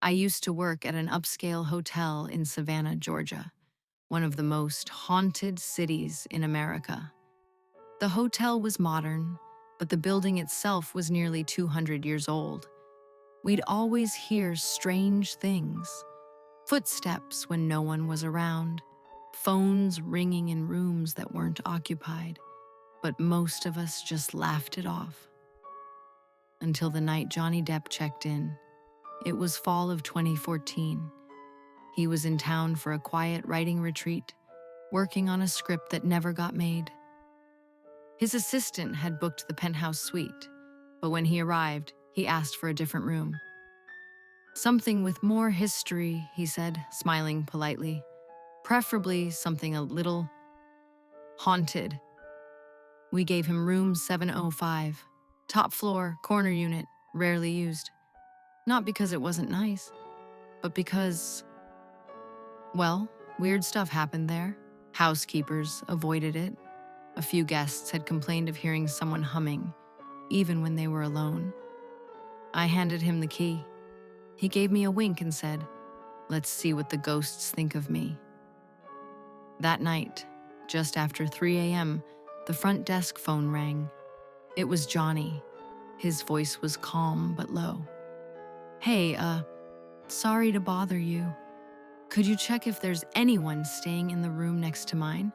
I used to work at an upscale hotel in Savannah, Georgia, one of the most haunted cities in America. The hotel was modern, but the building itself was nearly 200 years old. We'd always hear strange things: footsteps when no one was around, phones ringing in rooms that weren't occupied, but most of us just laughed it off. Until the night Johnny Depp checked in. It was fall of 2014. He was in town for a quiet writing retreat, working on a script that never got made. His assistant had booked the penthouse suite, but when he arrived, he asked for a different room. Something with more history, he said, smiling politely. Preferably something a little haunted. We gave him room 705, top floor, corner unit, rarely used. Not because it wasn't nice, but because, well, weird stuff happened there. Housekeepers avoided it. A few guests had complained of hearing someone humming, even when they were alone. I handed him the key. He gave me a wink and said, "Let's see what the ghosts think of me." That night, just after 3 a.m., the front desk phone rang. It was Johnny. His voice was calm but low. "Hey, sorry to bother you. Could you check if there's anyone staying in the room next to mine?"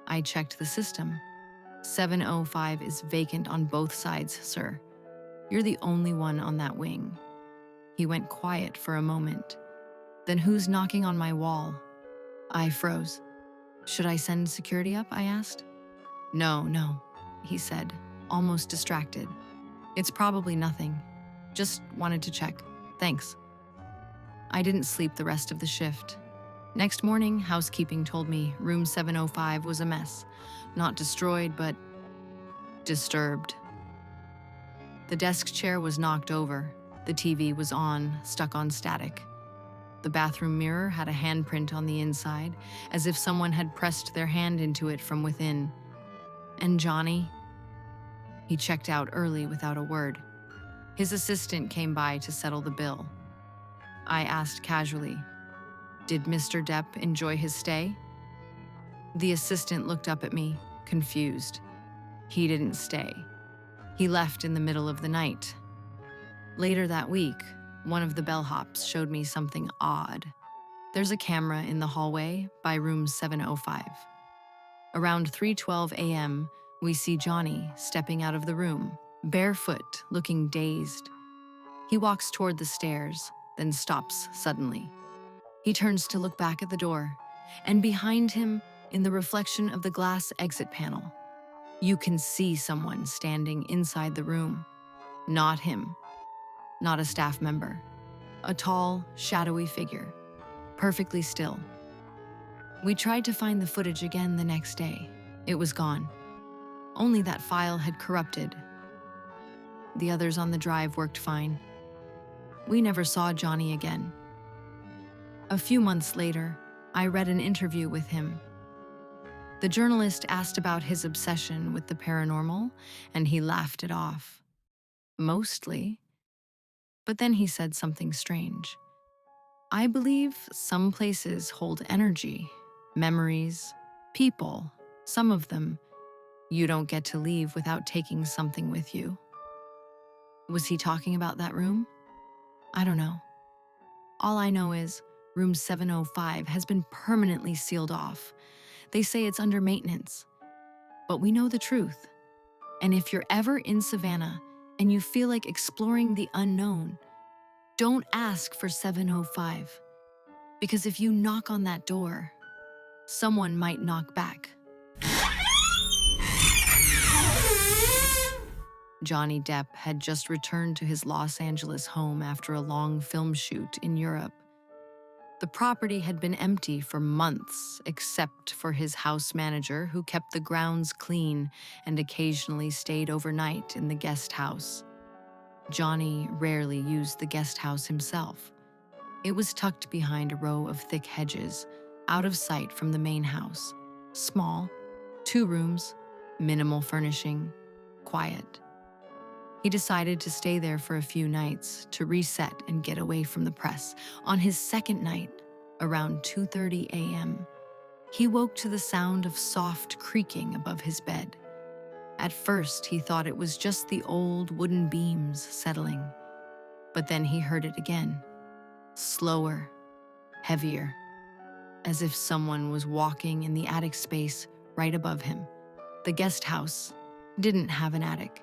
I checked the system. 705 is vacant on both sides, sir. You're the only one on that wing. He went quiet for a moment. "Then who's knocking on my wall?" I froze. "Should I send security up?" I asked. No, he said, almost distracted. "It's probably nothing. Just wanted to check. Thanks." I didn't sleep the rest of the shift. Next morning, housekeeping told me room 705 was a mess. Not destroyed, but disturbed. The desk chair was knocked over. The TV was on, stuck on static. The bathroom mirror had a handprint on the inside, as if someone had pressed their hand into it from within. And Johnny? He checked out early without a word. His assistant came by to settle the bill. I asked casually, "Did Mr. Depp enjoy his stay?" The assistant looked up at me, confused. He didn't stay. He left in the middle of the night. Later that week, one of the bellhops showed me something odd. There's a camera in the hallway by room 705. Around 3:12 a.m., we see Johnny stepping out of the room, barefoot, looking dazed. He walks toward the stairs, then stops suddenly. He turns to look back at the door, and behind him, in the reflection of the glass exit panel, you can see someone standing inside the room. Not him. Not a staff member. A tall, shadowy figure, perfectly still. We tried to find the footage again the next day. It was gone. Only that file had corrupted. The others on the drive worked fine. We never saw Johnny again. A few months later, I read an interview with him. The journalist asked about his obsession with the paranormal, and he laughed it off. Mostly. But then he said something strange. "I believe some places hold energy, memories, people, some of them you don't get to leave without taking something with you." Was he talking about that room? I don't know. All I know is room 705 has been permanently sealed off. They say it's under maintenance. But we know the truth. And if you're ever in Savannah and you feel like exploring the unknown, don't ask for 705. Because if you knock on that door, someone might knock back. Johnny Depp had just returned to his Los Angeles home after a long film shoot in Europe. The property had been empty for months, except for his house manager, who kept the grounds clean and occasionally stayed overnight in the guest house. Johnny rarely used the guest house himself. It was tucked behind a row of thick hedges, out of sight from the main house. Small, 2 rooms, minimal furnishing, quiet. He decided to stay there for a few nights to reset and get away from the press. On his second night, around 2:30 a.m., he woke to the sound of soft creaking above his bed. At first, he thought it was just the old wooden beams settling, but then he heard it again, slower, heavier, as if someone was walking in the attic space right above him. The guest house didn't have an attic.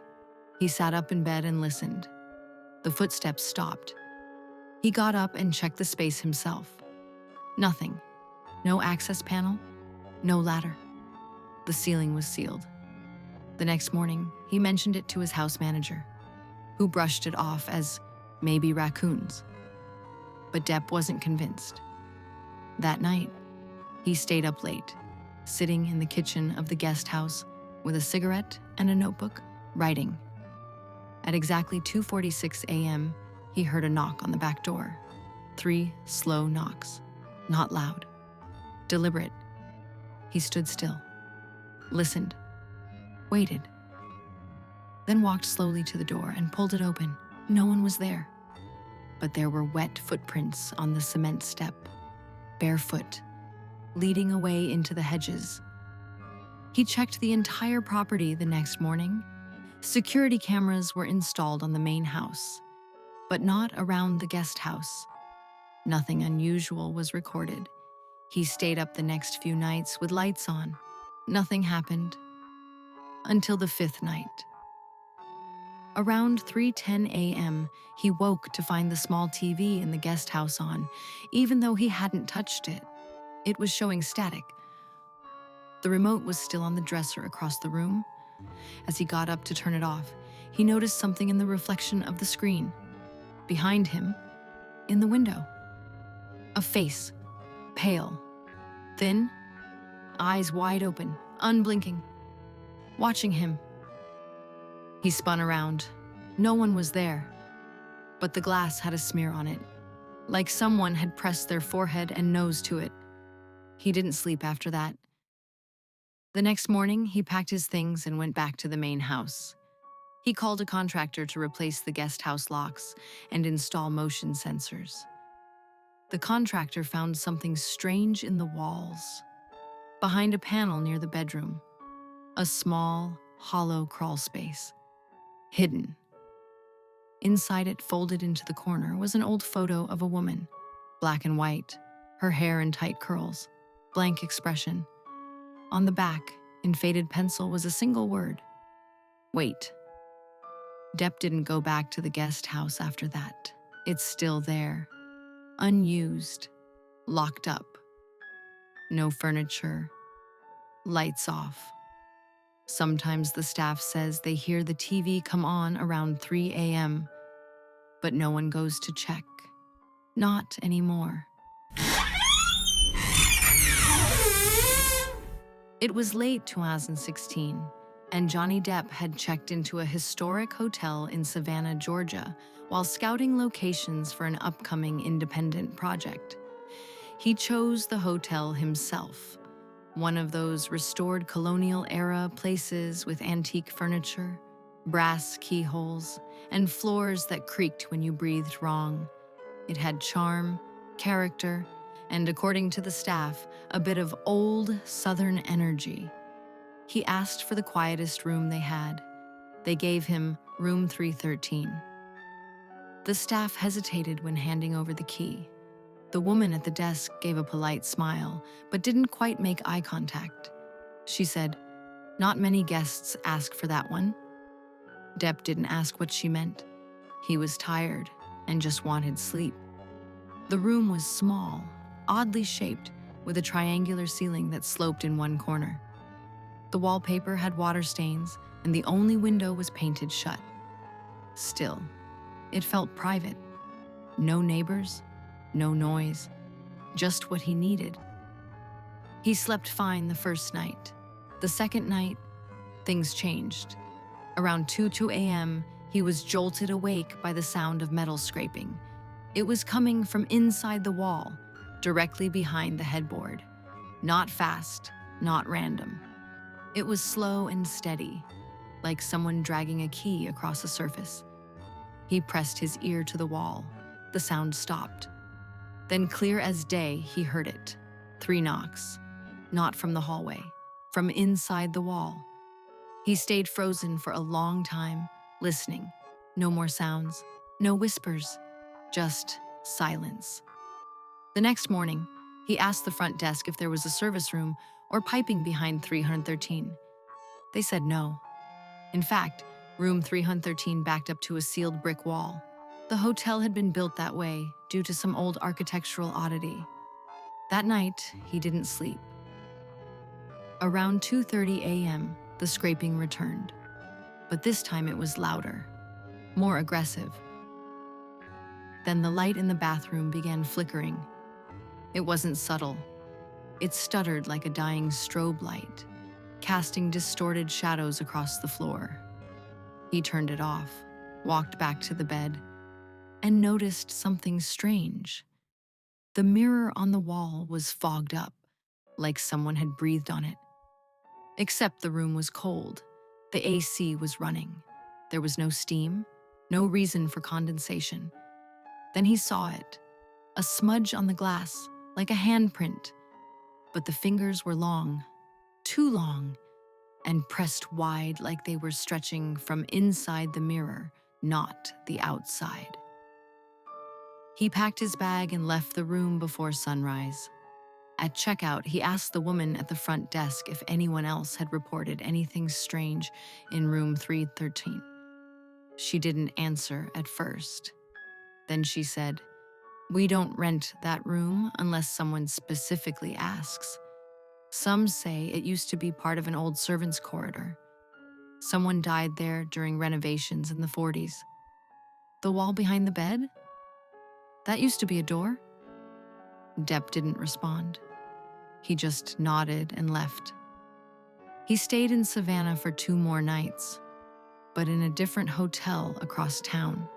He sat up in bed and listened. The footsteps stopped. He got up and checked the space himself. Nothing. No access panel, no ladder. The ceiling was sealed. The next morning, he mentioned it to his house manager, who brushed it off as maybe raccoons. But Depp wasn't convinced. That night, he stayed up late, sitting in the kitchen of the guest house with a cigarette and a notebook, writing. At exactly 2:46 a.m., he heard a knock on the back door. 3 slow knocks, not loud, deliberate. He stood still, listened, waited, then walked slowly to the door and pulled it open. No one was there, but there were wet footprints on the cement step, barefoot, leading away into the hedges. He checked the entire property the next morning. Security cameras were installed on the main house, but not around the guest house. Nothing unusual was recorded. He stayed up the next few nights with lights on. Nothing happened until the 5th night. Around 3:10 a.m., he woke to find the small TV in the guest house on, even though he hadn't touched it. It was showing static. The remote was still on the dresser across the room. As he got up to turn it off, he noticed something in the reflection of the screen. Behind him, in the window, a face, pale, thin, eyes wide open, unblinking, watching him. He spun around. No one was there, but the glass had a smear on it, like someone had pressed their forehead and nose to it. He didn't sleep after that. The next morning, he packed his things and went back to the main house. He called a contractor to replace the guest house locks and install motion sensors. The contractor found something strange in the walls. Behind a panel near the bedroom, a small, hollow crawl space, hidden. Inside it, folded into the corner, was an old photo of a woman, black and white, her hair in tight curls, blank expression. On the back, in faded pencil, was a single word: wait. Depp didn't go back to the guest house after that. It's still there, unused, locked up. No furniture, lights off. Sometimes the staff says they hear the TV come on around 3 a.m., but no one goes to check. Not anymore. It was late 2016, and Johnny Depp had checked into a historic hotel in Savannah, Georgia, while scouting locations for an upcoming independent project. He chose the hotel himself, one of those restored colonial-era places with antique furniture, brass keyholes, and floors that creaked when you breathed wrong. It had charm, character, and according to the staff, a bit of old Southern energy. He asked for the quietest room they had. They gave him room 313. The staff hesitated when handing over the key. The woman at the desk gave a polite smile, but didn't quite make eye contact. She said, "Not many guests ask for that one." Depp didn't ask what she meant. He was tired and just wanted sleep. The room was small, oddly shaped, with a triangular ceiling that sloped in one corner. The wallpaper had water stains, and the only window was painted shut. Still, it felt private. No neighbors, no noise, just what he needed. He slept fine the first night. The second night, things changed. Around 2 a.m., he was jolted awake by the sound of metal scraping. It was coming from inside the wall, directly behind the headboard. Not fast, not random. It was slow and steady, like someone dragging a key across a surface. He pressed his ear to the wall. The sound stopped. Then, clear as day, he heard it. 3 knocks. Not from the hallway, from inside the wall. He stayed frozen for a long time, listening. No more sounds, no whispers, just silence. The next morning, he asked the front desk if there was a service room or piping behind 313. They said no. In fact, room 313 backed up to a sealed brick wall. The hotel had been built that way due to some old architectural oddity. That night, he didn't sleep. Around 2:30 a.m., the scraping returned. But this time it was louder, more aggressive. Then the light in the bathroom began flickering. It wasn't subtle. It stuttered like a dying strobe light, casting distorted shadows across the floor. He turned it off, walked back to the bed, and noticed something strange. The mirror on the wall was fogged up, like someone had breathed on it. Except the room was cold. The AC was running. There was no steam, no reason for condensation. Then he saw it, a smudge on the glass, like a handprint. But the fingers were long, too long, and pressed wide like they were stretching from inside the mirror, not the outside. He packed his bag and left the room before sunrise. At checkout, he asked the woman at the front desk if anyone else had reported anything strange in room 313. She didn't answer at first. Then she said, "We don't rent that room unless someone specifically asks. Some say it used to be part of an old servants' corridor. Someone died there during renovations in the 40s. The wall behind the bed? That used to be a door?" Depp didn't respond. He just nodded and left. He stayed in Savannah for 2 more nights, but in a different hotel across town.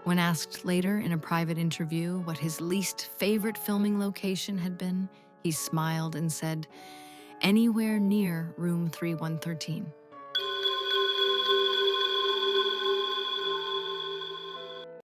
When asked later in a private interview what his least favorite filming location had been, he smiled and said, "Anywhere near room 3113.